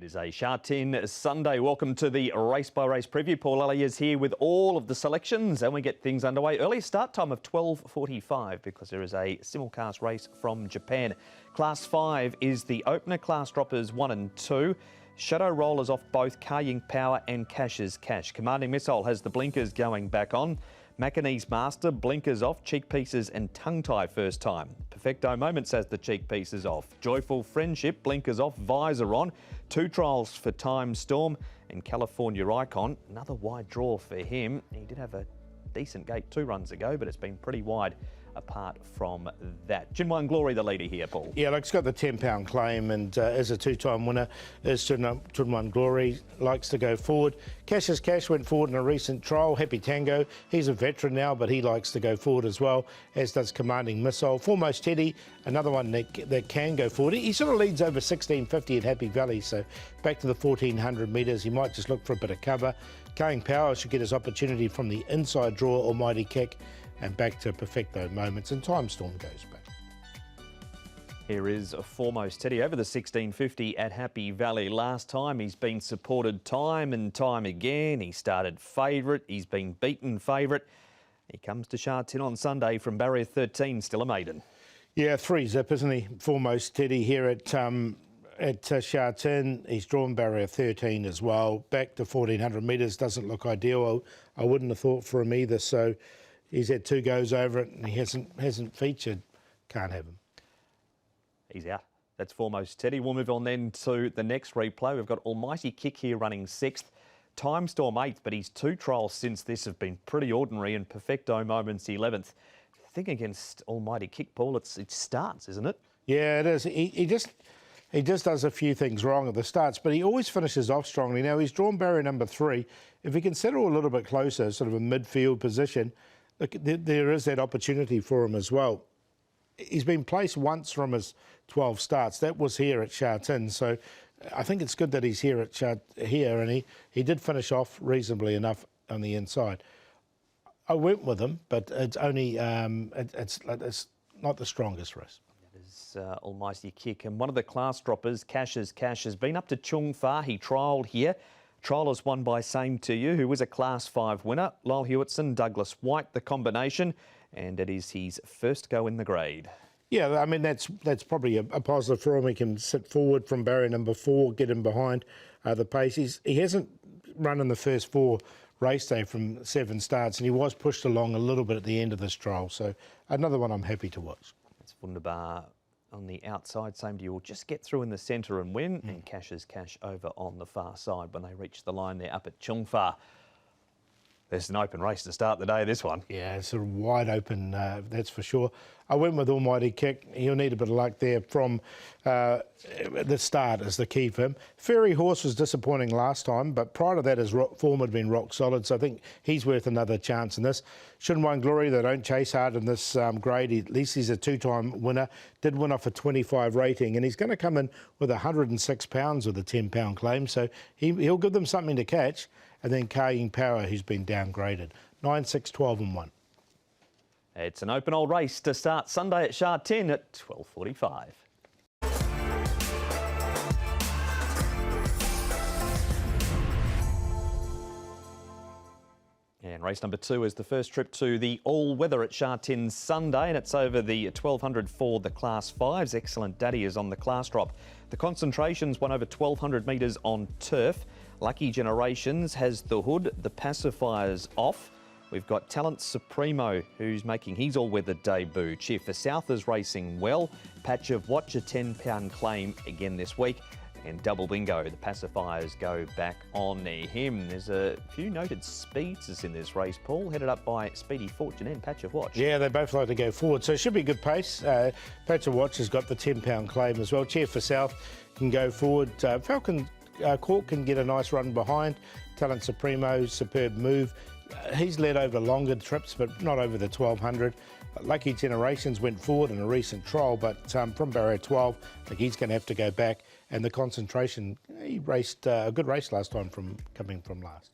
is a Sha Tin Sunday. Welcome to the race by race preview. Paul Lally is here with all of the selections and we get things underway. Early start time of 12:45 because there is a simulcast race from Japan. Class 5 is the opener. Class droppers 1 and 2. Shadow rollers off both Carrying Power and Cash's Cash. Commanding Missile has the blinkers going back on. McNamara's Master, blinkers off, cheek pieces and tongue tie first time. Perfecto Moments has the cheek pieces off. Joyful Friendship, blinkers off, visor on. 2 trials for Time Storm and California Icon. Another wide draw for him. He did have a decent gate 2 runs ago, but it's been pretty wide apart from that. Jinwan Glory, the leader here, Paul. Yeah, like it's got the £10 claim and as a 2-time winner is Jinwan Glory, likes to go forward. Cash's Cash went forward in a recent trial. Happy Tango, he's a veteran now, but he likes to go forward as well, as does Commanding Missile. Foremost Teddy, another one that can go forward. He sort of leads over 1650 at Happy Valley, so back to the 1400 metres, he might just look for a bit of cover. Carrying Power should get his opportunity from the inside draw, Almighty Kick, and back to Perfecto Moments, and Time Storm goes back. Here is a Foremost Teddy over the 1650 at Happy Valley. Last time he's been supported time and time again. He started favourite, he's been beaten favourite. He comes to Sha Tin on Sunday from barrier 13, still a maiden. Yeah, 3-zip, isn't he? Foremost Teddy here at Sha Tin. He's drawn barrier 13 as well. Back to 1400 metres, doesn't look ideal. I wouldn't have thought for him either, so he's had 2 goes over it and he hasn't featured. Can't have him. He's out. That's Foremost Teddy. We'll move on then to the next replay. We've got Almighty Kick here running 6th. Time Storm 8th, but his 2 trials since this have been pretty ordinary, and Perfecto Moments 11th. I think against Almighty Kick, Paul, it starts, isn't it? Yeah, it is. He just does a few things wrong at the starts, but he always finishes off strongly. Now, he's drawn barrier number 3. If he can settle a little bit closer, sort of a midfield position, look, there is that opportunity for him as well. He's been placed once from his 12 starts. That was here at Sha Tin, so I think it's good that he's here at and he did finish off reasonably enough on the inside. I went with him, but it's only it's not the strongest race. It is Almighty Kick, and one of the class droppers, Cash's Cash, has been up to Chung Fa. He trialled here. Trial is won by Same To You, who was a Class 5 winner. Lyle Hewitson, Douglas White, the combination, and it is his first go in the grade. Yeah, I mean, that's probably a positive for him. He can sit forward from barrier number 4, get him behind the pace. He hasn't run in the first 4 race day from 7 starts, and he was pushed along a little bit at the end of this trial. So another one I'm happy to watch. It's Wunderbar on the outside. Same To You will just get through in the centre and win, and Cash's Cash over on the far side when they reach the line there up at Chung Fa. There's an open race to start the day, this one. Yeah, it's a wide open, that's for sure. I went with Almighty Kick. He'll need a bit of luck there from the start is the key for him. Fairy Horse was disappointing last time, but prior to that his form had been rock solid, so I think he's worth another chance in this. Jinwan Glory, they don't chase hard in this grade. At least he's a 2-time winner. Did win off a 25 rating, and he's going to come in with 106 pounds with a £10 claim, so he'll give them something to catch. And then Carrying Power, who's been downgraded. 9, 6, 12 and 1. It's an open old race to start Sunday at Sha Tin at 12:45. And race number 2 is the first trip to the all-weather at Sha Tin Sunday, and it's over the 1200 for the Class 5s. Excellent Daddy is on the class drop. The concentrations won over 1200 metres on turf. Lucky Generations has the hood, the pacifiers off. We've got Talent Supremo, who's making his all-weather debut. Cheer for South is racing well. Patch of Watch, a £10 claim again this week. And Double Bingo, the pacifiers go back on him. There's a few noted speedsters in this race, Paul, headed up by Speedy Fortune and Patch of Watch. Yeah, they both like to go forward, so it should be good pace. Patch of Watch has got the £10 claim as well. Cheer for South can go forward. Falcon Court can get a nice run behind. Talent Supremo, superb move. He's led over longer trips, but not over the 1200. Lucky Generations went forward in a recent trial, but from barrier 12, I think he's going to have to go back. And the concentration, he raced a good race last time coming from last.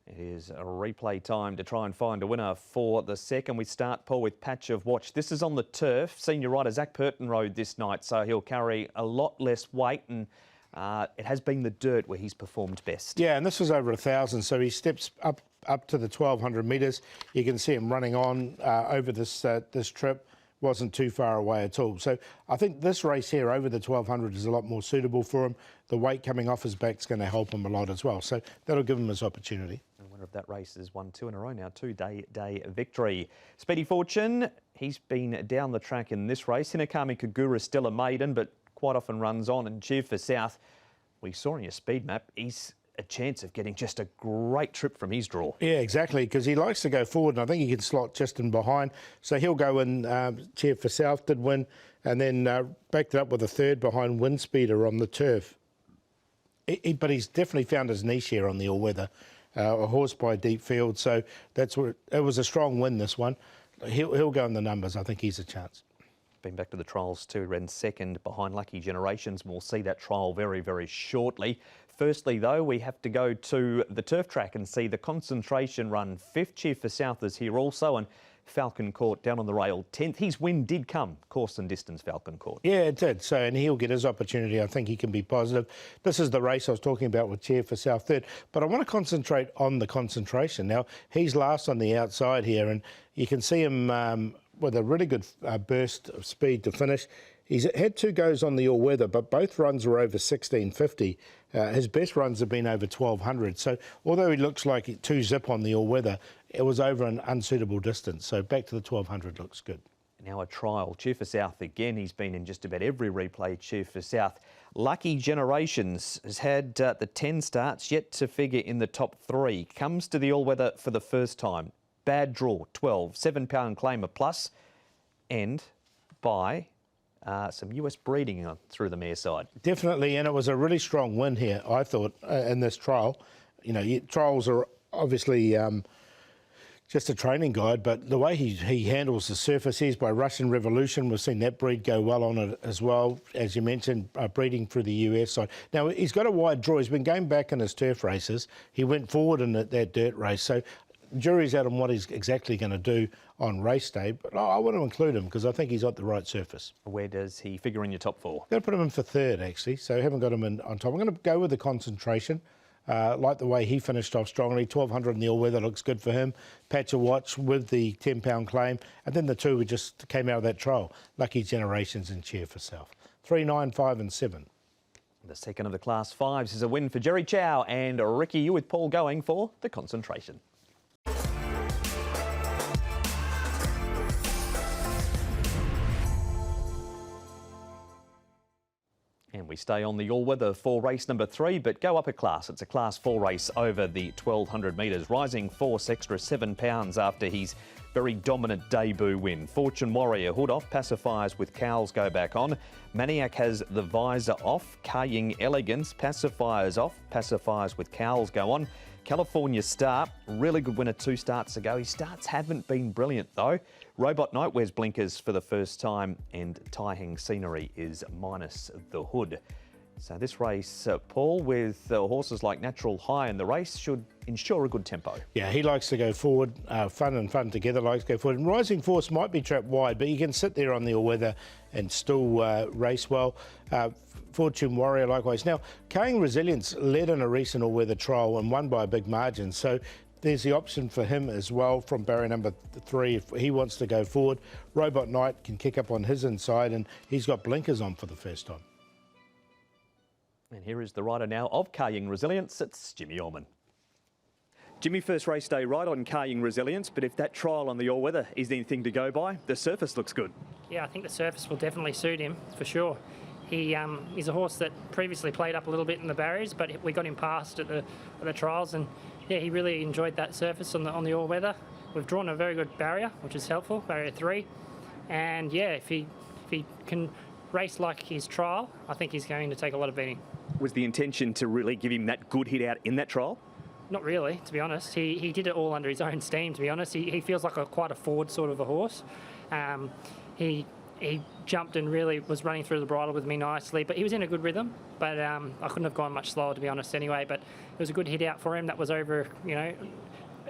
It is a replay time to try and find a winner for the second. We start, Paul, with Patch of Watch. This is on the turf. Senior rider Zach Purton rode this night, so he'll carry a lot less weight and It has been the dirt where he's performed best. Yeah, and this was over 1,000, so he steps up to the 1,200 metres. You can see him running on over this trip. Wasn't too far away at all. So I think this race here over the 1,200 is a lot more suitable for him. The weight coming off his back is going to help him a lot as well. So that'll give him his opportunity. The winner of that race has won 2 in a row now, 2-day victory. Speedy Fortune, he's been down the track in this race. Hinakami Kagura still a maiden, but quite often runs on. And Cheer for South, we saw on your speed map, he's a chance of getting just a great trip from his draw. Yeah, exactly, because he likes to go forward, and I think he can slot just in behind. So he'll go in. Cheer for South did win, and then backed it up with a third behind Windspeeder on the turf. But he's definitely found his niche here on the all-weather. A horse by deep field, so that's what it was, a strong win, this one. He'll go in the numbers. I think he's a chance. Been back to the trials too, ran second behind Lucky Generations. We'll see that trial very, very shortly. Firstly, though, we have to go to the turf track and see the concentration run. 5th. Cheer for South is here also, and Falcon Court down on the rail 10th. His win did come, course and distance, Falcon Court. Yeah, it did. So, and he'll get his opportunity. I think he can be positive. This is the race I was talking about with Cheer for South 3rd. But I want to concentrate on the concentration. Now, he's last on the outside here, and you can see him with a really good burst of speed to finish. He's had 2 goes on the all-weather, but both runs were over 16.50. His best runs have been over 1,200. So although he looks like 2-zip on the all-weather, it was over an unsuitable distance. So back to the 1,200 looks good. Now a trial. Cheer for South again. He's been in just about every replay. Cheer for South. Lucky Generations has had the 10 starts, yet to figure in the top 3. Comes to the all-weather for the first time. Bad draw, 12. £7 claimer plus. And by some US breeding through the mare side. Definitely, and it was a really strong win here, I thought, in this trial. You know, trials are obviously just a training guide, but the way he handles the surface, he's by Russian Revolution. We've seen that breed go well on it as well, as you mentioned, breeding through the US side. Now, he's got a wide draw. He's been going back in his turf races. He went forward in that dirt race, so jury's out on what he's exactly going to do on race day, but I want to include him because I think he's got the right surface. Where does he figure in your top 4? I'm going to put him in for 3rd, actually, so I haven't got him in on top. I'm going to go with the concentration. Like the way he finished off strongly. 1,200 in the all-weather looks good for him. Patch a watch with the £10 claim. And then the 2 we just came out of that trial. Lucky Generations and Cheer for South. 3, 9, 5 and 7. The second of the Class 5s is a win for Jerry Chow and Ricky, you with Paul going for the concentration. And we stay on the all-weather for race number 3, but go up a class. It's a Class 4 race over the 1,200 metres, rising force extra £7 after his very dominant debut win. Fortune Warrior, hood off, pacifiers with cowls go back on. Maniac has the visor off. Kaying Elegance, pacifiers off, pacifiers with cowls go on. California Star, really good winner 2 starts ago. His starts haven't been brilliant though. Robot Knight wears blinkers for the first time, and Taiheng Scenery is minus the hood. So this race, Paul, with horses like Natural High in the race, should ensure a good tempo. Yeah, he likes to go forward. Fun and fun together likes to go forward. And Rising Force might be trapped wide, but you can sit there on the all-weather and still race well. Fortune Warrior likewise. Now, Kaying Resilience led in a recent all-weather trial and won by a big margin. So there's the option for him as well from barrier number 3 if he wants to go forward. Robot Knight can kick up on his inside, and he's got blinkers on for the first time. And here is the rider now of Kaying Resilience. It's Jimmy Orman. Jimmy, first race day right on Kaying Resilience, but if that trial on the all-weather is anything to go by, the surface looks good. Yeah, I think the surface will definitely suit him, for sure. He's a horse that previously played up a little bit in the barriers, but we got him past at the trials, and yeah, he really enjoyed that surface on the all-weather. We've drawn a very good barrier, which is helpful, barrier 3, and yeah, if he can race like his trial, I think he's going to take a lot of beating. Was the intention to really give him that good hit out in that trial? Not really, to be honest. He did it all under his own steam, to be honest. He feels like quite a forward sort of a horse. He jumped and really was running through the bridle with me nicely, but he was in a good rhythm. But I couldn't have gone much slower, to be honest, anyway. But it was a good hit out for him. That was over,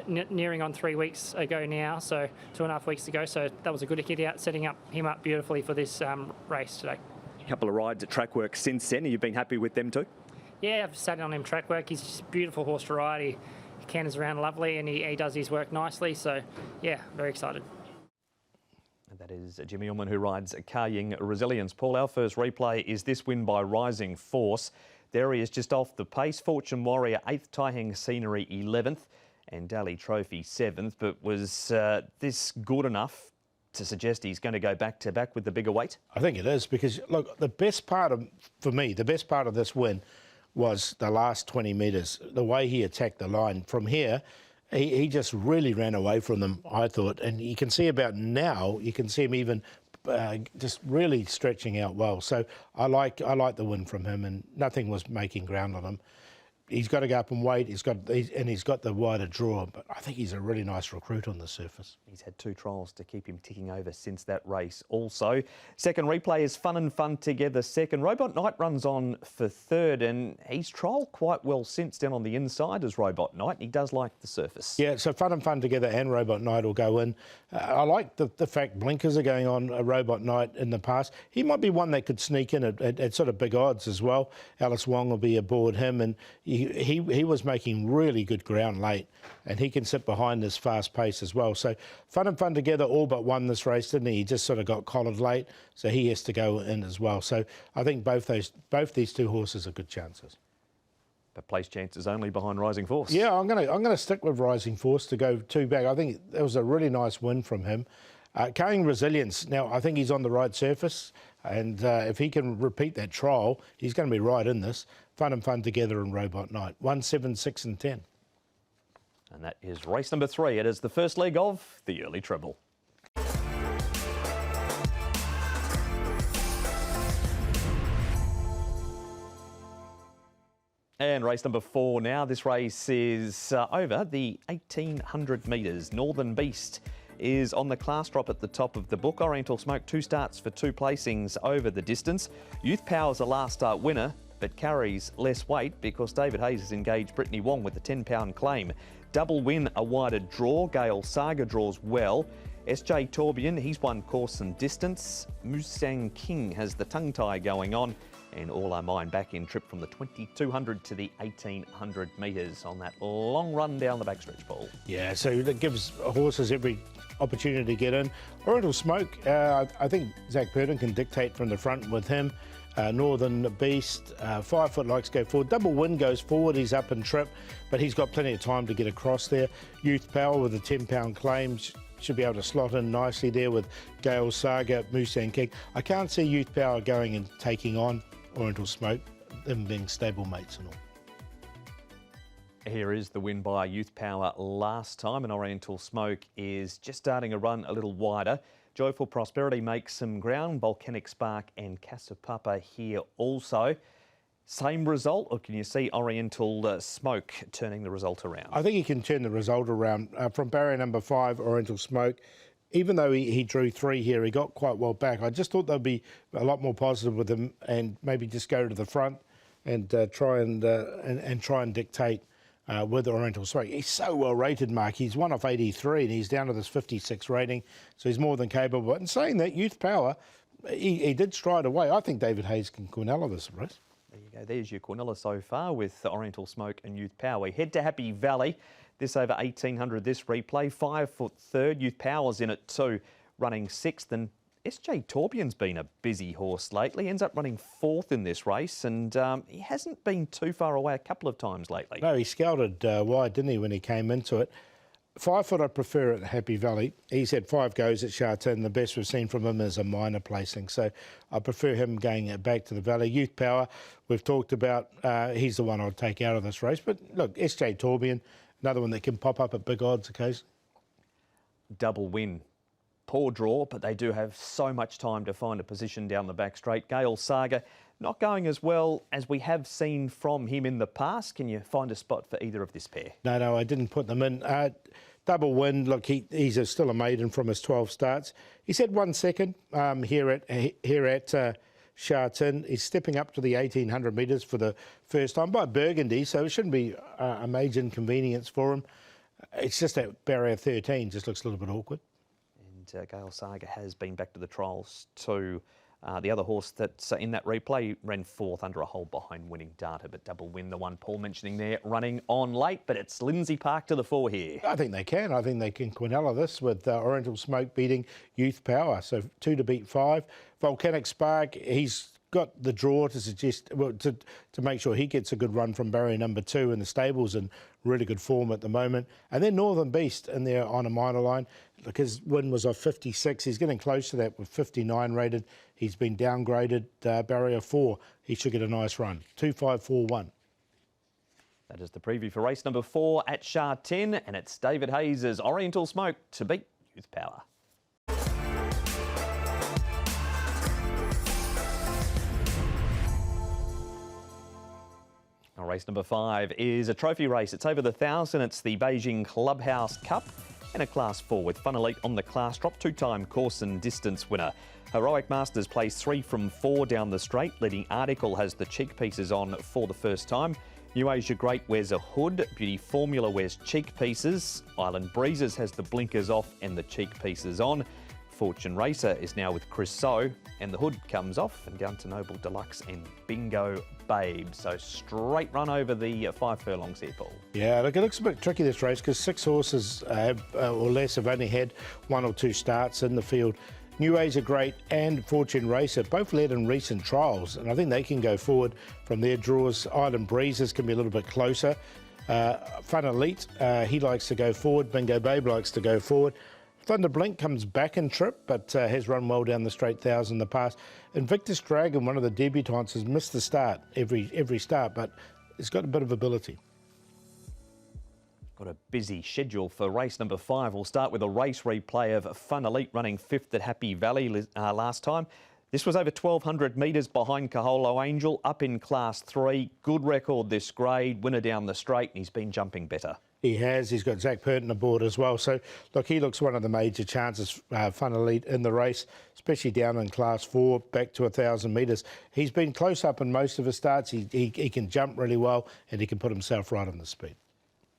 nearing on 3 weeks ago now, so 2.5 weeks ago. So that was a good hit out, setting him up beautifully for this race today. couple of rides at track work since then. You've been happy with them too? Yeah, I've sat on him track work. He's just a beautiful horse to ride. He canters around lovely and he does his work nicely. So, yeah, very excited. And that is Jimmy Ullman, who rides Carrying Resilience. Paul, our first replay is this win by Rising Force. There he is just off the pace. Fortune Warrior 8th, Taihang Scenery 11th and Daly Trophy 7th. But was this good enough to suggest he's going to go back-to-back with the bigger weight? I think it is because, look, the best part of this win was the last 20 metres. The way he attacked the line from here, he just really ran away from them, I thought. And you can see about now, you can see him even just really stretching out well. So I like the win from him, and nothing was making ground on him. He's got to go up and weight. He's got the wider draw, but I think he's a really nice recruit on the surface. He's had 2 trials to keep him ticking over since that race also. Second replay is Fun and Fun Together second. Robot Knight runs on for third, and he's trialled quite well since down on the inside as Robot Knight. He does like the surface. Yeah, so Fun and Fun Together and Robot Knight will go in. I like the fact blinkers are going on a Robot Knight in the past. He might be one that could sneak in at sort of big odds as well. Alice Wong will be aboard him, and he was making really good ground late, and he can sit behind this fast pace as well. So Fun and Fun Together all but won this race, didn't he? He just sort of got collared late, so he has to go in as well. So I think both these 2 horses are good chances. But place chances only behind Rising Force. Yeah, I'm gonna stick with Rising Force to go 2 back. I think that was a really nice win from him. Carrying Resilience, now I think he's on the right surface, and if he can repeat that trial, he's going to be right in this. Fun and Fun Together and Robot Knight. 1, 7, 6 and 10. And that is race number 3. It is the first leg of the early treble. And race number 4 now. This race is over the 1,800 metres. Northern Beast is on the class drop at the top of the book. Oriental Smoke, 2 starts for 2 placings over the distance. Youth Power's a last start winner, but carries less weight because David Hayes has engaged Brittany Wong with a 10-pound claim. Double Win, a wider draw. Gale Saga draws well. SJ Torbian, he's won course and distance. Musang King has the tongue tie going on. And All Our Mine back in trip from the 2,200 to the 1,800 metres on that long run down the backstretch, Paul. Yeah, so that gives horses every opportunity to get in. Oriental Smoke, I think Zach Purden can dictate from the front with him. Northern Beast, 5 foot likes go forward. Double Win goes forward, he's up and trip, but he's got plenty of time to get across there. Youth Power with a 10-pound claim should be able to slot in nicely there with Gale Saga, Musang King. I can't see Youth Power going and taking on Oriental Smoke, them being stable mates and all. Here is the win by Youth Power last time, and Oriental Smoke is just starting a run a little wider. Joyful Prosperity makes some ground. Volcanic Spark and Casapapa here also. Same result, or can you see Oriental Smoke turning the result around? I think he can turn the result around. From barrier number 5, Oriental Smoke, even though he drew 3 here, he got quite well back. I just thought they'd be a lot more positive with him and maybe just go to the front and try and dictate with Oriental Smoke. He's so well rated, Mark. He's 1 off 83 and he's down to this 56 rating, so he's more than capable. And saying that, Youth Power, he did stride away. I think David Hayes can Cornella this race. There you go. There's your Cornella so far with Oriental Smoke and Youth Power. We head to Happy Valley. This over 1,800, this replay. 5 foot third. Youth Power's in it too, running 6th. And SJ Torbian's been a busy horse lately. Ends up running 4th in this race, and he hasn't been too far away a couple of times lately. No, he scouted wide, didn't he, when he came into it. 5 foot I prefer at Happy Valley. He's had 5 goes at Sha Tin. The best we've seen from him is a minor placing, so I prefer him going back to the Valley. Youth Power, we've talked about, he's the one I'd take out of this race. But look, SJ Torbian, another one that can pop up at big odds occasionally. Double Win. Poor draw, but they do have so much time to find a position down the back straight. Gale Saga not going as well as we have seen from him in the past. Can you find a spot for either of this pair? No, I didn't put them in. Double Win, look, he's still a maiden from his 12 starts. He's had 1 second here at Sha Tin. He's stepping up to the 1,800 metres for the first time by Burgundy, so it shouldn't be a major inconvenience for him. It's just that barrier 13 just looks a little bit awkward. Gale Saga has been back to the trials too The other horse that's in that replay ran fourth under a hole behind Winning Data, but Double Win, the one Paul mentioning there, running on late, but it's Lindsay Park to the fore here. I think they can. I think they can Quinella this with Oriental Smoke beating Youth Power. So 2 to beat 5. Volcanic Spark, he's got the draw to suggest, well, to make sure he gets a good run from barrier number 2 in the stables in really good form at the moment. And then Northern Beast in there on a minor line. Look, his win was off 56. He's getting close to that with 59 rated. He's been downgraded barrier 4. He should get a nice run. 2-5-4-1. That is the preview for race number 4 at Sha Tin, and it's David Hayes' Oriental Smoke to beat Youth Power. Now, race number 5 is a trophy race. It's over the 1,000. It's the Beijing Clubhouse Cup in a Class 4 with Fun Elite on the class drop, 2-time course and distance winner. Heroic Masters plays 3 from 4 down the straight. Leading Article has the cheek pieces on for the first time. New Asia Great wears a hood. Beauty Formula wears cheek pieces. Island Breezes has the blinkers off and the cheek pieces on. Fortune Racer is now with Chris So, and the hood comes off, and down to Noble Deluxe and Bingo Babe. So straight run over the 5 furlongs here, Paul. Yeah, look, it looks a bit tricky this race because 6 horses or less have only had 1 or 2 starts in the field. New Asia Great and Fortune Racer both led in recent trials, and I think they can go forward from their draws. Island Breezes can be a little bit closer. Fun Elite, he likes to go forward. Bingo Babe likes to go forward. Thunder Blink comes back in trip, but has run well down the straight 1,000 in the past. Invictus Dragon, one of the debutants, has missed the start every start, but it's got a bit of ability. Got a busy schedule for race number 5. We'll start with a race replay of Fun Elite running 5th at Happy Valley last time. This was over 1,200 metres behind Kaholo Angel, up in Class 3. Good record this grade, winner down the straight, and he's been jumping better. He has. He's got Zach Purton aboard as well. So, look, he looks one of the major chances, Fun Elite, in the race, especially down in Class 4, back to 1,000 metres. He's been close up in most of his starts. He can jump really well, and he can put himself right on the speed.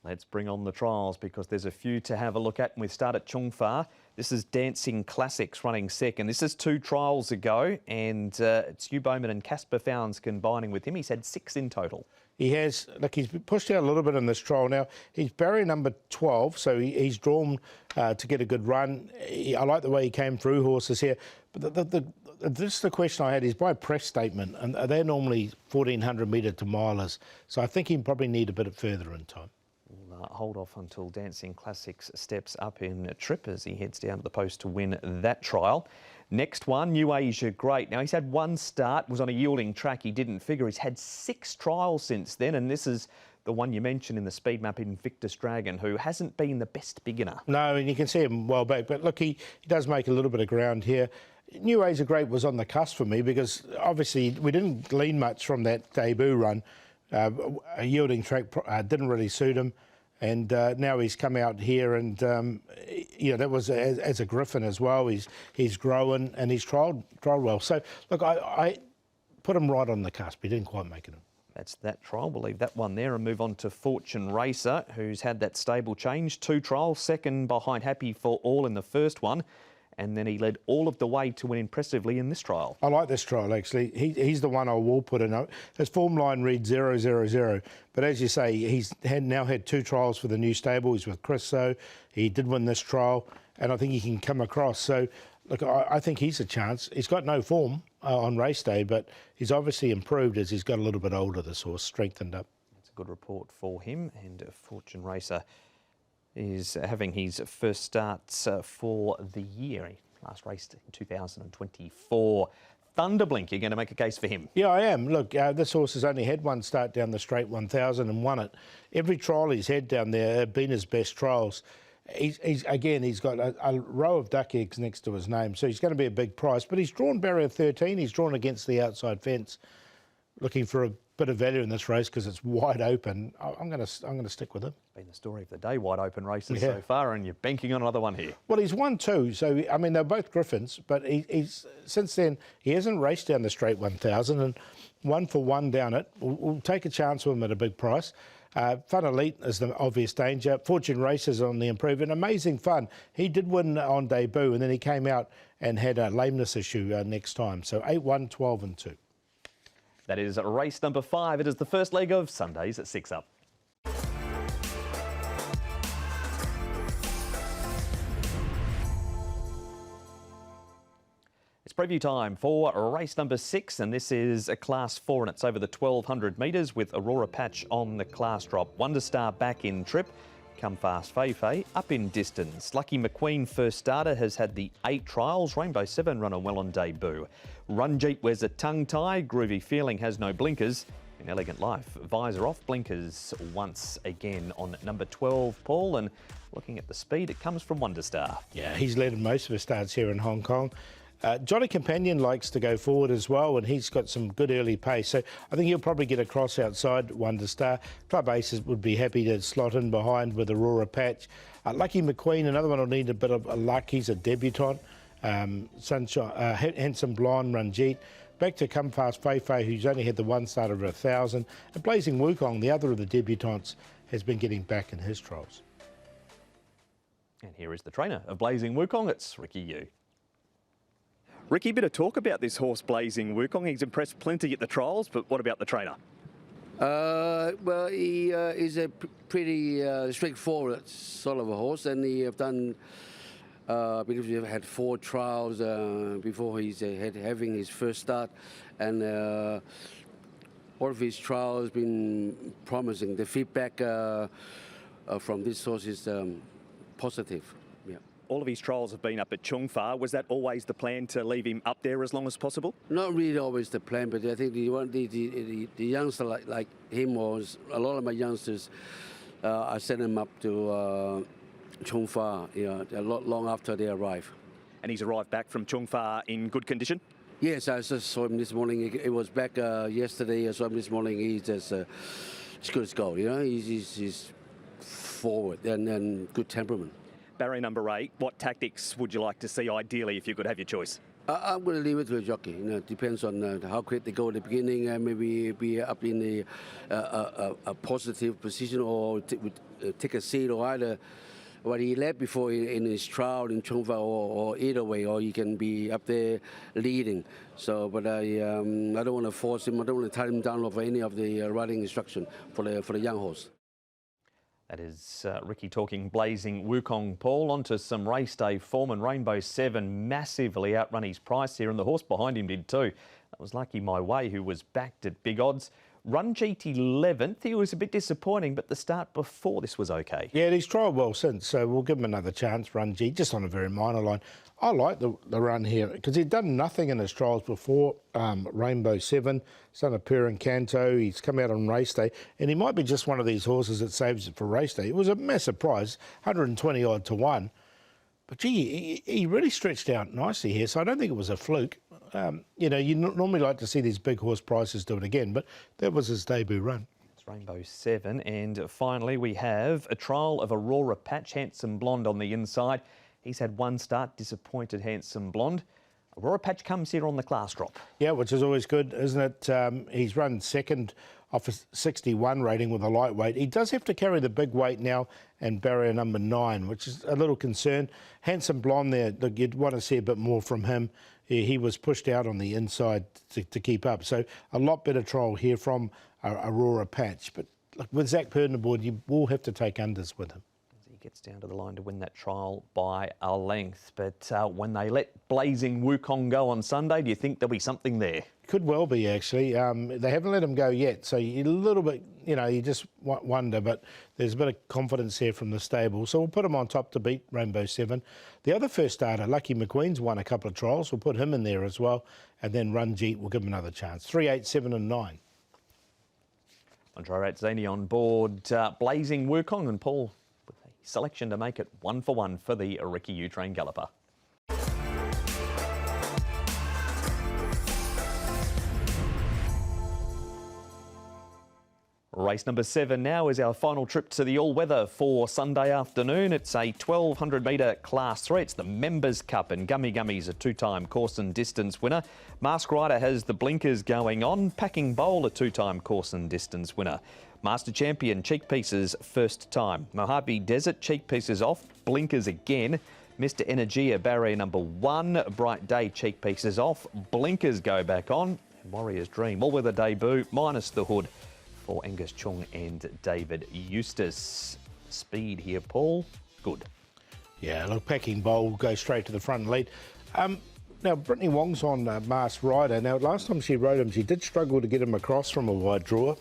Let's bring on the trials because there's a few to have a look at. And we start at Chung Fa. This is Dancing Classics running second. This is 2 trials ago, and it's Hugh Bowman and Casper Founds combining with him. He's had 6 in total. He has. Look, he's pushed out a little bit in this trial now. He's barrier number 12, so he's drawn to get a good run. I like the way he came through horses here. But this is the question I had. Is by press statement, and they're normally 1,400 metre to milers. So I think he probably need a bit further in time. We'll hold off until Dancing Classics steps up in trip as he heads down to the post to win that trial. Next one, New Asia Great. Now, he's had 1 start, was on a yielding track. He didn't figure. He's had 6 trials since then, and this is the one you mentioned in the speed map, Invictus Dragon, who hasn't been the best beginner. No, and you can see him well back. But look, he does make a little bit of ground here. New Asia Great was on the cusp for me because obviously we didn't glean much from that debut run. A yielding track didn't really suit him. And now he's come out here, and that was as a Griffin as well. He's growing, and he's trialled well. So look, I put him right on the cusp. He didn't quite make it in. That's that trial. We'll leave that one there and move on to Fortune Racer, who's had that stable change. 2 trials, second behind Happy for All in the first one. And then he led all of the way to win impressively in this trial. I like this trial, actually. He's the one I will put in. His form line reads 0-0-0. But as you say, he's now had 2 trials for the new stable. He's with Chris So. He did win this trial, and I think he can come across. So, look, I think he's a chance. He's got no form on race day, but he's obviously improved as he's got a little bit older, this horse, strengthened up. That's a good report for him. And Fortune Racer is having his first starts for the year. He last raced in 2024. Thunderblink, you're going to make a case for him? Yeah, I am. Look, this horse has only had 1 start down the straight 1,000 and won it. Every trial he's had down there have been his best trials. He's got a row of duck eggs next to his name, so he's going to be a big price. But he's drawn barrier 13. He's drawn against the outside fence, looking for a bit of value in this race because it's wide open. I'm going to stick with him. Been the story of the day, wide open races so far, and you're banking on another one here. Well, he's won 2, so I mean they're both Griffins, but he's since then he hasn't raced down the straight 1,000 and 1 for 1 down it. We'll take a chance with him at a big price. Fun Elite is the obvious danger. Fortune Races on the improve, and Amazing Fun. He did win on debut, and then he came out and had a lameness issue next time. So 8-1, 12 and 2. That is race number 5. It is the first leg of Sundays at 6 Up. It's preview time for race number 6, and this is a Class 4, and it's over the 1,200 metres with Aurora Patch on the class drop. Wonder Star back in trip. Come Fast Fei up in distance. Lucky McQueen, first starter, has had the 8 trials. Rainbow 7 running well on debut. Run Jeep wears a tongue tie. Groovy Feeling has no blinkers. In Elegant Life, visor off, blinkers once again on number 12, Paul. And looking at the speed, it comes from Wonder Star. Yeah, he's led in most of his starts here in Hong Kong. Johnny Companion likes to go forward as well, and he's got some good early pace. So I think he'll probably get across outside Wonder Star. Club Aces would be happy to slot in behind with Aurora Patch. Lucky McQueen, another one will need a bit of luck. He's a debutant. Sunshine, Handsome Blonde, Ranjit. Back to Come Fast Fei, who's only had the 1 start over 1,000. And Blazing Wukong, the other of the debutants, has been getting back in his trials. And here is the trainer of Blazing Wukong. It's Ricky Yu. Ricky, bit of talk about this horse Blazing Wukong. He's impressed plenty at the trials, but what about the trainer? Well, he is a pretty straightforward sort of a horse, and he have done, because we've had 4 trials before he's having his first start, and all of his trials been promising. The feedback from this horse is positive. Yeah. All of his trials have been up at Chung Fa. Was that always the plan, to leave him up there as long as possible? Not really always the plan, but I think the youngster like him, was a lot of my youngsters, I sent them up to Chung Fa, a lot long after they arrive. And he's arrived back from Chung Fa in good condition? Yes, I just saw him this morning. It was back yesterday. I saw him this morning. He's just as good as gold. He's forward and good temperament. Barrier number 8, what tactics would you like to see ideally if you could have your choice? I'm going to leave it to the jockey. Depends on how quick they go at the beginning. Maybe be up in a positive position, or take a seat, or either what he led before in his trial in Chung Fa, or either way, or he can be up there leading. So, but I don't want to force him. I don't want to tie him down over any of the riding instruction for the young horse. That is Ricky talking Blazing Wukong, Paul. Onto some race day form, and Rainbow 7 massively outrun his price here, and the horse behind him did too. That was Lucky My Way, who was backed at big odds. Run Jeet 11th, he was a bit disappointing, but the start before this was okay. Yeah, he's trialled well since, so we'll give him another chance, Run Jeet, just on a very minor line. I like the run here, because he'd done nothing in his trials before. Rainbow 7, he's done a pure Encanto, he's come out on race day, and he might be just one of these horses that saves it for race day. It was a massive prize, 120 odd to 1. But gee, he really stretched out nicely here, so I don't think it was a fluke. You normally like to see these big horse prices do it again, but that was his debut run. It's Rainbow 7, and finally we have a trial of Aurora Patch, Handsome Blonde on the inside. He's had 1 start, disappointed Handsome Blonde. Aurora Patch comes here on the class drop. Yeah, which is always good, isn't it? He's run second off a 61 rating with a lightweight. He does have to carry the big weight now, and barrier number 9, which is a little concern. Handsome Blonde there, look, you'd want to see a bit more from him. He was pushed out on the inside to keep up. So a lot better trial here from Aurora Patch. But look, with Zach Purden aboard, you will have to take unders with him. He gets down to the line to win that trial by a length. But when they let Blazing Wukong go on Sunday, do you think there'll be something there? Could well be, actually. They haven't let him go yet, so you a little bit, you just wonder, but there's a bit of confidence here from the stable. So we'll put him on top to beat Rainbow 7. The other first starter, Lucky McQueen's won a couple of trials. We'll put him in there as well, and then Run Jeet, we'll give him another chance. 3, 8, 7 and 9. Andre Ratzini on board Blazing Wukong, and Paul with a selection to make it 1 for 1 for the Ricky Yu train galloper. Race number 7 now is our final trip to the all-weather for Sunday afternoon. It's a 1,200 metre Class 3. It's the Members' Cup, and Gummy Gummy's a 2-time course and distance winner. Mask Rider has the blinkers going on. Packing Bowl, a 2-time course and distance winner. Master Champion, cheek pieces first time. Mojave Desert, cheek pieces off, blinkers again. Mr. Energia, barrier number 1, Bright Day, cheek pieces off, blinkers go back on. And Warrior's Dream, all-weather debut, minus the hood for Angus Chung and David Eustace. Speed here, Paul, good. Yeah, look, Packing Bowl goes straight to the front lead. Now, Brittany Wong's on Masked Rider. Now, last time she rode him, she did struggle to get him across from a wide draw.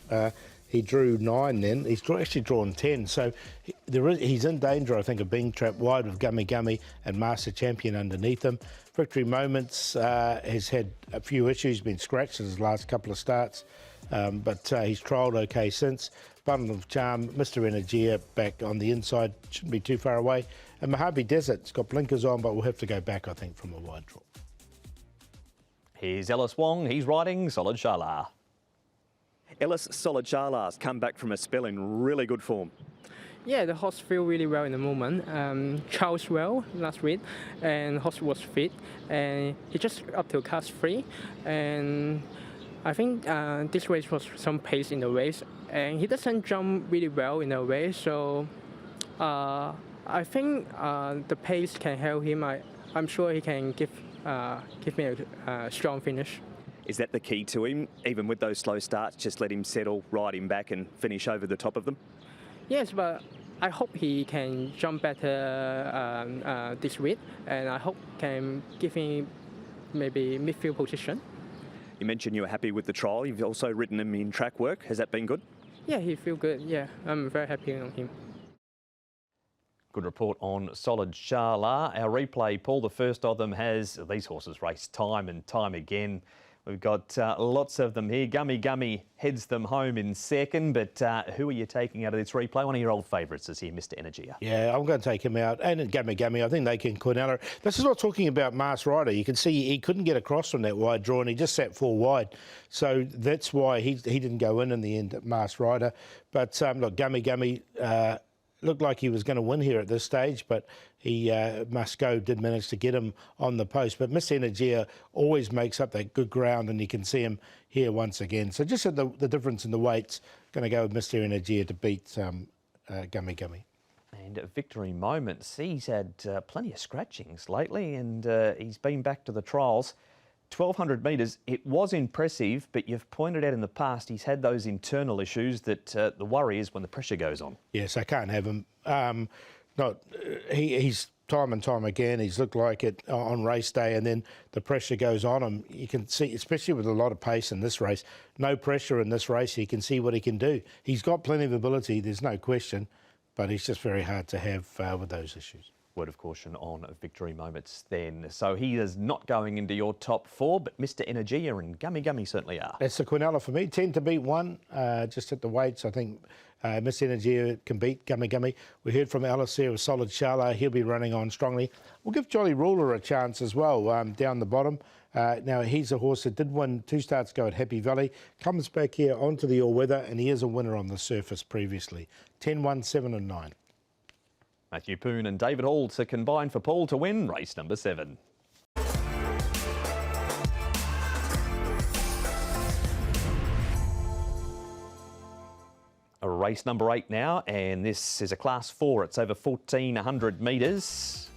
He drew 9 then. He's actually drawn 10. So he's in danger, I think, of being trapped wide with Gummy Gummy and Master Champion underneath him. Victory Moments has had a few issues, been scratched in his last couple of starts, but he's trialled okay since. Bundle of Charm, Mr. Energia back on the inside, shouldn't be too far away. And Mojave Desert's got blinkers on, but we'll have to go back, I think, from a wide draw. Here's Ellis Wong, he's riding Solid Shala. Ellis, Solid Shala's come back from a spell in really good form. Yeah, the horse feel really well in the moment. Charles well last week, and horse was fit, and he just up to class 3, and I think this race was some pace in the race, and he doesn't jump really well in the race, so I think the pace can help him. I'm sure he can give me a strong finish. Is that the key to him? Even with those slow starts, just let him settle, ride him back and finish over the top of them? Yes, but I hope he can jump better this week, and I hope can give him maybe midfield position. You mentioned you were happy with the trial. You've also ridden him in track work. Has that been good? Yeah, he feel good. Yeah, I'm very happy on him. Good report on Solid Shala. Our replay, Paul, the first of them has, these horses race time and time again. We've got lots of them here. Gummy Gummy heads them home in second, but who are you taking out of this replay? One of your old favourites is here, Mr. Energia. Yeah, I'm going to take him out. And Gummy Gummy, I think they can Cornella. This is not talking about Masked Rider. You can see he couldn't get across from that wide draw and he just sat 4 wide. So that's why he didn't go in the end at Masked Rider. But look, Gummy Gummy looked like he was going to win here at this stage, but he Musco did manage to get him on the post. But Miss Energia always makes up that good ground, and you can see him here once again. So just at the difference in the weights, going to go with Mr. Energia to beat Gummy Gummy. And Victory Moments, he's had plenty of scratchings lately, and he's been back to the trials. 1,200 metres, it was impressive, but you've pointed out in the past he's had those internal issues that the worry is when the pressure goes on. Yes, I can't have him. He's time and time again, he's looked like it on race day, and then the pressure goes on him. You can see, especially with a lot of pace in this race, no pressure in this race, you can see what he can do. He's got plenty of ability, there's no question, but he's just very hard to have with those issues. Word of caution on Victory Moments then. So he is not going into your top 4, but Mr. Energia and Gummy Gummy certainly are. That's the Quinella for me. 10 to beat 1, just at the weights. I think Miss Energia can beat Gummy Gummy. We heard from Alice here with Solid Shala. He'll be running on strongly. We'll give Jolly Ruler a chance as well down the bottom. Now, he's a horse that did win 2 starts ago at Happy Valley. Comes back here onto the all-weather, and he is a winner on the surface previously. 10, 1, 7 and 9. Matthew Poon and David Hall to combine for Paul to win race number 7. Race number 8 now, and this is a class 4. It's over 1,400 metres.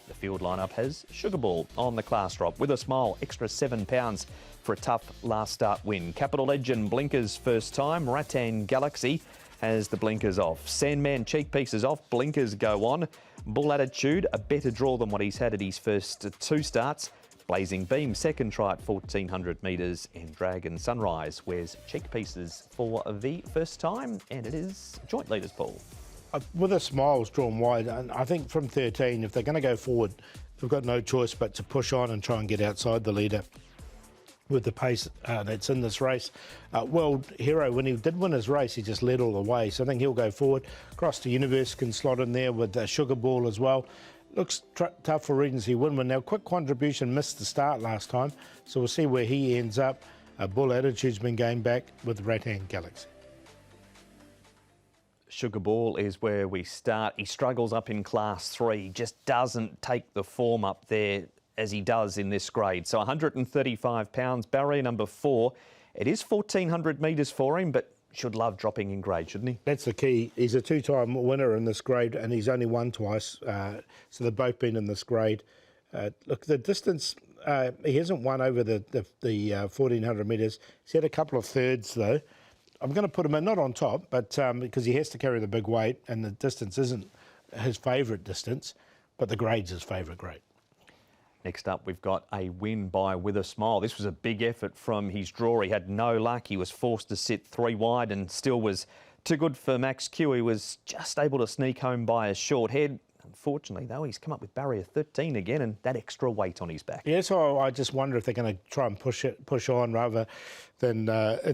The field lineup has Sugar Ball on the class drop with a smile, extra £7 for a tough last start win. Capital Legend blinkers first time. Rattan Galaxy has the blinkers off. Sandman cheek pieces off, blinkers go on. Bull Attitude, a better draw than what he's had at his first 2 starts. Blazing Beam, second try at 1,400 metres. And Dragon Sunrise wears cheek pieces for the first time. And it is joint leaders, Paul. With a smile's drawn wide, and I think from 13, if they're going to go forward, they've got no choice but to push on and try and get outside the leader with the pace that's in this race. World Hero, when he did win his race, he just led all the way. So I think he'll go forward. Cross to Universe can slot in there with Sugar Ball as well. Looks tough for Regency Winwin. Now, Quick Contribution missed the start last time, so we'll see where he ends up. Bull Attitude's been going back with Rattan Galaxy. Sugar Ball is where we start. He struggles up in class 3, just doesn't take the form up there as he does in this grade. So £135, barrier number 4. It is 1,400 metres for him, but should love dropping in grade, shouldn't he? That's the key. He's a two-time winner in this grade, and he's only won twice. So they've both been in this grade. Look, the distance, he hasn't won over the 1,400 metres. He's had a couple of thirds, though. I'm going to put him in, not on top, but because he has to carry the big weight, and the distance isn't his favourite distance, but the grade's his favourite grade. Next up, we've got a win by With a Smile. This was a big effort from his draw. He had no luck. He was forced to sit 3 wide and still was too good for Max Q. He was just able to sneak home by a short head. Unfortunately, though, he's come up with barrier 13 again and that extra weight on his back. Yeah, so I just wonder if they're going to try and push on rather than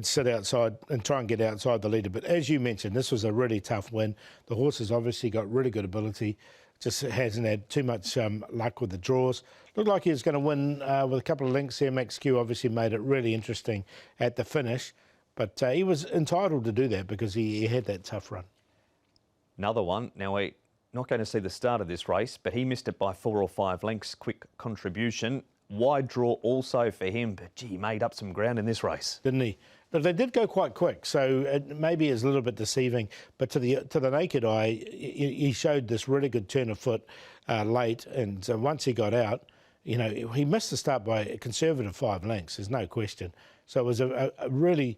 sit outside and try and get outside the leader. But as you mentioned, this was a really tough win. The horse has obviously got really good ability, just hasn't had too much luck with the draws. Looked like he was going to win with a couple of links there. Max Q obviously made it really interesting at the finish, but he was entitled to do that because he had that tough run. Another one. Now, we're not going to see the start of this race, but he missed it by 4 or 5 lengths. Quick contribution. Wide draw also for him, but gee, he made up some ground in this race. Didn't he? But they did go quite quick, so it maybe is a little bit deceiving. But to the naked eye, he showed this really good turn of foot late, and once he got out, you know, he missed the start by a conservative 5 lengths. There's no question. So it was a really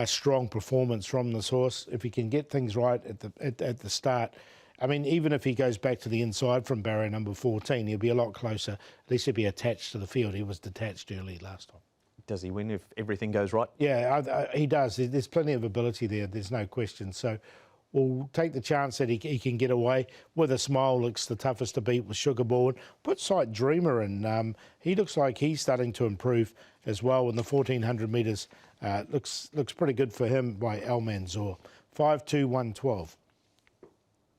strong performance from this horse. If he can get things right at the start. I mean, even if he goes back to the inside from barrier number 14, he'll be a lot closer. At least he'll be attached to the field. He was detached early last time. Does he win if everything goes right? Yeah, he does. There's plenty of ability there. There's no question. So we'll take the chance that he can get away. With a Smile looks the toughest to beat with Sugarboard. Put Sight Dreamer in. He looks like he's starting to improve as well in the 1,400 metres. Looks pretty good for him by Al Manzoor. 5-2-1-12.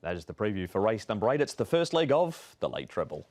That is the preview for race number 8. It's the first leg of the late treble.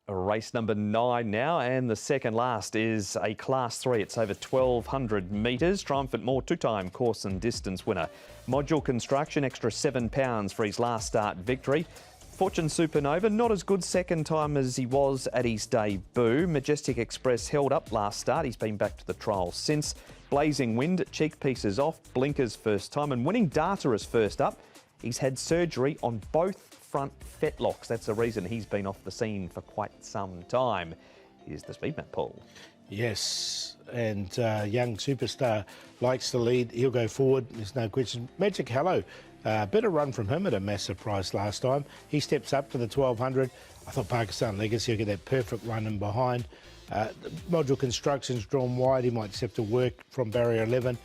Race number 9 now, and the second last is a Class 3. It's over 1,200 metres. Triumphant Moore, 2-time course and distance winner. Module Construction, extra £7 for his last start victory. Fortune Supernova, not as good second time as he was at his debut. Majestic Express held up last start. He's been back to the trials since. Blazing Wind, cheek pieces off. Blinkers first time. And Winning Data is first up. He's had surgery on both front fetlocks. That's the reason he's been off the scene for quite some time. Here's the speed map, Paul. Yes, and young superstar likes to lead. He'll go forward, there's no question. Magic Hello, better run from him at a massive price last time. He steps up to the 1,200. I thought Pakistan Legacy will get that perfect run in behind. Module Construction's drawn wide. He might just have to work from barrier 11,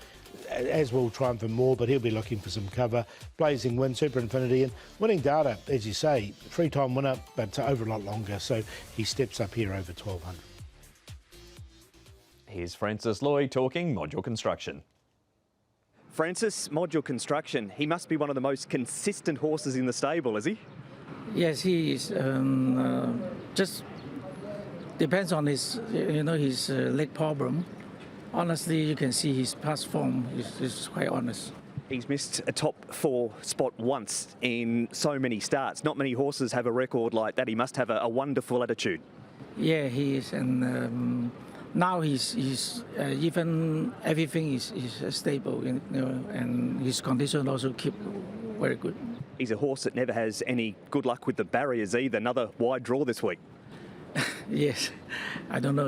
as will Triumphant Moore, but he'll be looking for some cover. Blazing Wind, Super Infinity, and Winning Data, as you say, 3-time winner, but over a lot longer, so he steps up here over 1,200. Here's Francis Lloyd talking Module Construction. Francis, Module Construction, he must be one of the most consistent horses in the stable, is he? Yes, he is. Just depends on his, his leg problem. Honestly, you can see his past form is quite honest. He's missed a top 4 spot once in so many starts. Not many horses have a record like that. He must have a wonderful attitude. Yeah, he is, and now he's even everything is stable, and his condition also keep very good. He's a horse that never has any good luck with the barriers either. Another wide draw this week. Yes, I don't know.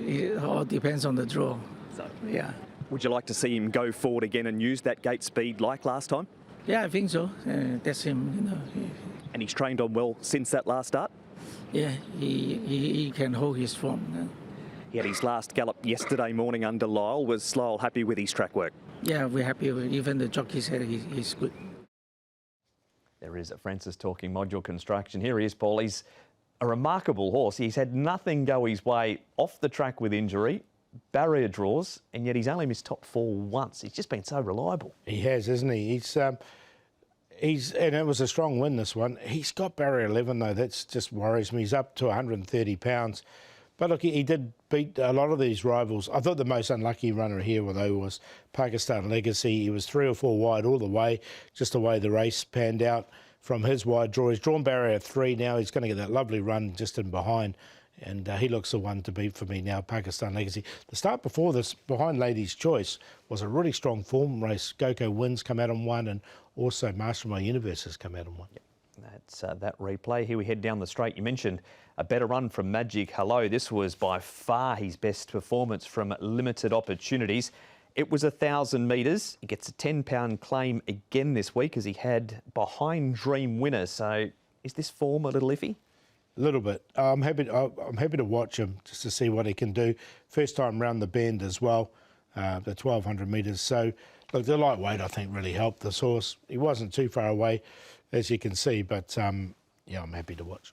It all depends on the draw. So, yeah. Would you like to see him go forward again and use that gate speed like last time? Yeah, I think so. That's him. And he's trained on well since that last start? Yeah, he can hold his form. He had his last gallop yesterday morning under Lyle. Was Lyle happy with his track work? Yeah, we're happy. Even the jockey said he's good. There is Francis talking Module Construction. Here he is, Paul. He's a remarkable horse. He's had nothing go his way off the track with injury, barrier draws, and yet he's only missed top 4 once. He's just been so reliable. He has, hasn't he? And it was a strong win, this one. He's got barrier 11, though. That just worries me. He's up to 130 pounds. But look, he did beat a lot of these rivals. I thought the most unlucky runner here, though, was Pakistan Legacy. He was 3 or 4 wide all the way, just the way the race panned out. from his wide draw. He's drawn barrier 3 now. He's going to get that lovely run just in behind. And he looks the one to beat for me now, Pakistan Legacy. The start before this, behind Ladies' Choice, was a really strong form race. Goko Wins come out and won, and also Mastermind Universe has come out and won. Yep. That's that replay. Here we head down the straight. You mentioned a better run from Magic Hello. This was by far his best performance from limited opportunities. It was 1,000 metres. He gets a £10 claim again this week as he had behind Dream Winner. So is this form a little iffy? A little bit. I'm happy to watch him just to see what he can do. First time round the bend as well, the 1,200 metres. So, look, the lightweight, I think, really helped this horse. He wasn't too far away, as you can see, but, yeah, I'm happy to watch.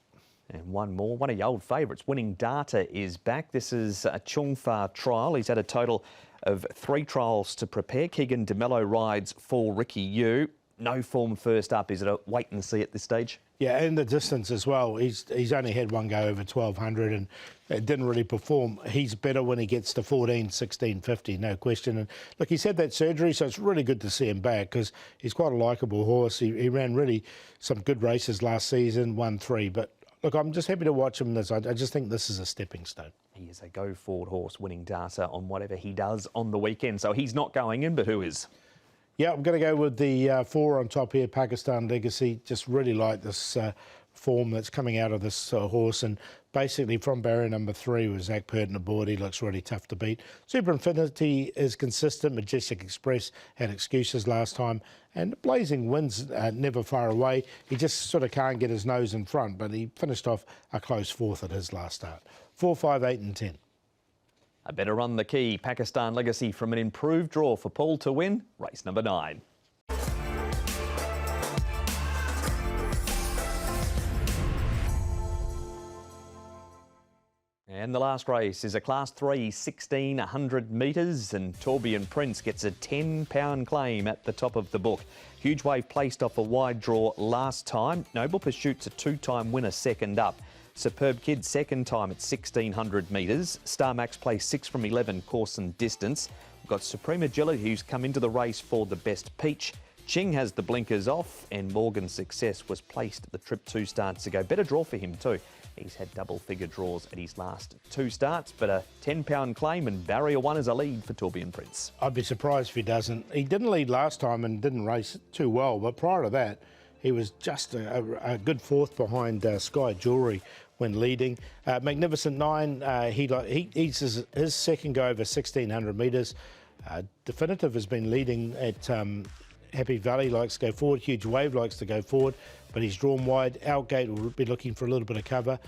And one more, one of your old favourites, Winning Data is back. This is a Chungfa trial. He's had a total of 3 trials to prepare. Keegan DeMello rides for Ricky Yu. No form first up. Is it a wait and see at this stage? Yeah, and the distance as well. He's only had one go over 1,200 and it didn't really perform. He's better when he gets to 14, 16, 50, no question. And look, he's had that surgery, so it's really good to see him back because he's quite a likeable horse. He ran really some good races last season, won 3. But look, I'm just happy to watch him. I just think this is a stepping stone. He is a go-forward horse, Winning Data on whatever he does on the weekend. So he's not going in, but who is? Yeah, I'm going to go with the 4 on top here, Pakistan Legacy. Just really like this form that's coming out of this horse. And basically from barrier number 3 with Zach Purton aboard, he looks really tough to beat. Super Infinity is consistent. Majestic Express had excuses last time. And Blazing Winds never far away. He just sort of can't get his nose in front, but he finished off a close 4th at his last start. 4, 5, 8 and 10. A better run the key. Pakistan Legacy from an improved draw for Paul to win. Race number 9. And the last race is a Class 3 1,600 metres and Tourbillon Prince gets a £10 claim at the top of the book. Huge Wave placed off a wide draw last time. Noble Pursuit's a 2-time winner second up. Superb Kid second time at 1,600 metres. Star Max placed 6 from 11 course and distance. We've got Supreme Agility who's come into the race for the best peach. Ching has the blinkers off and Morgan's Success was placed at the trip 2 starts ago. Better draw for him too. He's had double-figure draws at his last 2 starts, but a £10 claim and barrier 1 is a lead for Tourbillon Prince. I'd be surprised if he doesn't. He didn't lead last time and didn't race too well, but prior to that, he was just a good 4th behind Sky Jewellery when leading. Magnificent 9, he's his second go over 1,600 metres. Definitive has been leading at Happy Valley, likes to go forward. Huge Wave likes to go forward, but he's drawn wide. Outgate will be looking for a little bit of cover.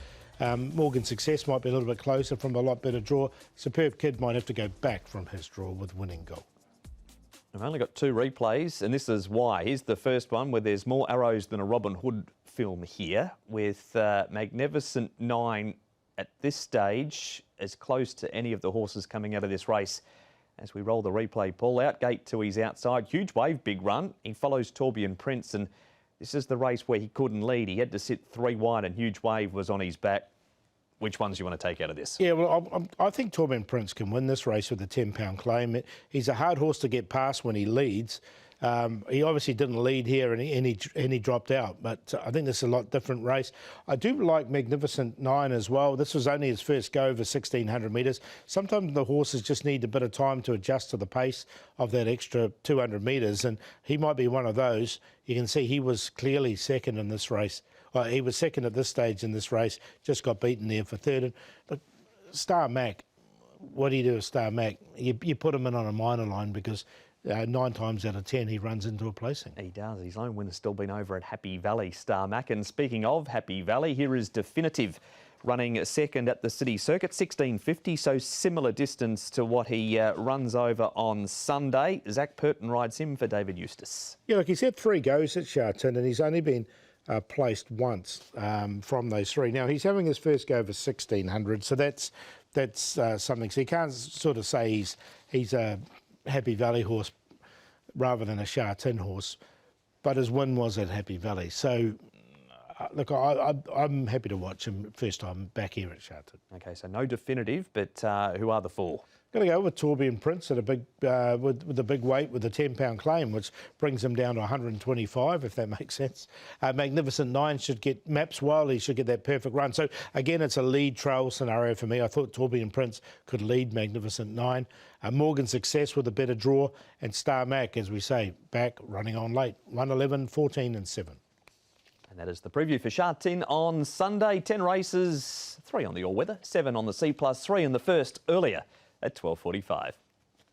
Morgan Success might be a little bit closer from a lot better draw. Superb Kid might have to go back from his draw with Winning Goal. I've only got 2 replays, and this is why. Here's the first one where there's more arrows than a Robin Hood film here, with Magnificent 9 at this stage as close to any of the horses coming out of this race. As we roll the replay, Paul, Outgate to his outside. Huge Wave, big run. He follows Tourbillon Prince, and this is the race where he couldn't lead. He had to sit 3 wide, and Huge Wave was on his back. Which ones do you want to take out of this? Yeah, well, I think Tourbillon Prince can win this race with a £10 claim. He's a hard horse to get past when he leads. He obviously didn't lead here and he dropped out, but I think this is a lot different race. I do like Magnificent 9 as well. This was only his first go over 1,600 metres. Sometimes the horses just need a bit of time to adjust to the pace of that extra 200 metres, and he might be one of those. You can see he was clearly second in this race. Well, he was second at this stage in this race, just got beaten there for 3rd. And look, Star Mac, what do you do with Star Mac? You put him in on a minor line because 9 times out of 10 he runs into a placing. He does. His lone winner's still been over at Happy Valley, Star Mac. And speaking of Happy Valley, here is Definitive running second at the City Circuit, 1650, so similar distance to what he runs over on Sunday. Zach Purton rides him for David Eustace. Yeah, look, he's had 3 goes at Sha Tin and he's only been placed once from those 3. Now, he's having his first go over 1,600, so that's something. So you can't sort of say he's a Happy Valley horse rather than a Sha Tin horse, but his win was at Happy Valley. So, look, I'm happy to watch him first time back here at Sha Tin. OK, so no Definitive, but who are the 4? Got to go with Torbjorn Prince at a big with the big weight with the £10 claim, which brings him down to 125, if that makes sense. Magnificent 9 should get Maps Wiley should get that perfect run. So again, it's a lead trail scenario for me. I thought Torbjorn Prince could lead Magnificent 9. Morgan Success with a better draw, and Star Mac, as we say, back running on late. 111, 14 and 7. And that is the preview for Sha Tin on Sunday. 10 races, 3 on the all-weather, 7 on the C+, 3 in the first earlier at 12:45.